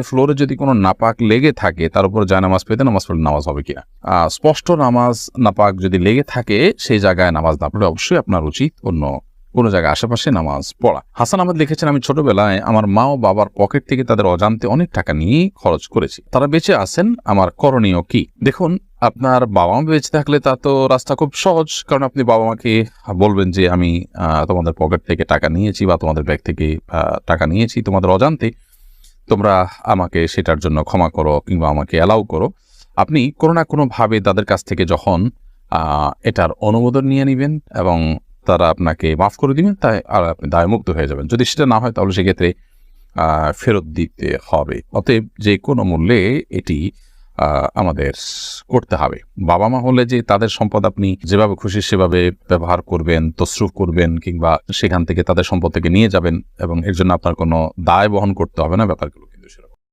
ফ্লোরে যদি কোনো নাপাক লেগে থাকে তার উপর জায়নামাজ পেতে নামাজ পড়লে নামাজ হবে কিনা। স্পষ্ট নামাজ নাপাক যদি লেগে থাকে সেই জায়গায় নামাজ না পড়লে অবশ্যই আপনার উচিত অন্য কোনো জায়গায় আশেপাশে নামাজ পড়া। হাসান আহমেদ লিখেছেন, আমি ছোটবেলায় আমার মা ও বাবার পকেট থেকে তাদের অজান্তে অনেক টাকা নিয়ে খরচ করেছি, তারা বেঁচে আছেন, আমার করণীয় কি? দেখুন, আপনার বাবা মা বেঁচে থাকলে তা তো রাস্তা খুব সহজ, কারণ আপনি বাবা মাকে বলবেন যে আমি তোমাদের পকেট থেকে টাকা নিয়েছি বা তোমাদের ব্যাগ থেকে টাকা নিয়েছি তোমাদের অজান্তে, তোমরা আমাকে সেটার জন্য ক্ষমা করো কিংবা আমাকে অ্যালাউ করো। আপনি কোনো না কোনোভাবে তাদের কাছ থেকে যখন এটার অনুমোদন নিয়ে নেবেন এবং তারা আপনাকে মাফ করে দিবেন, তাই আর আপনি দায়মুক্ত হয়ে যাবেন। যদি সেটা না হয় তাহলে সেক্ষেত্রে ফেরত দিতে হবে। অতএব যে কোনো মূল্যে এটি আমাদের করতে হবে। বাবা মা হলে যে তাদের সম্পদ আপনি যেভাবে খুশি সেভাবে ব্যবহার করবেন, তসরুফ করবেন কিংবা সেখান থেকে তাদের সম্পদ থেকে নিয়ে যাবেন এবং এর জন্য আপনার কোনো দায় বহন করতে হবে না, ব্যাপারগুলো কিন্তু সেরকম।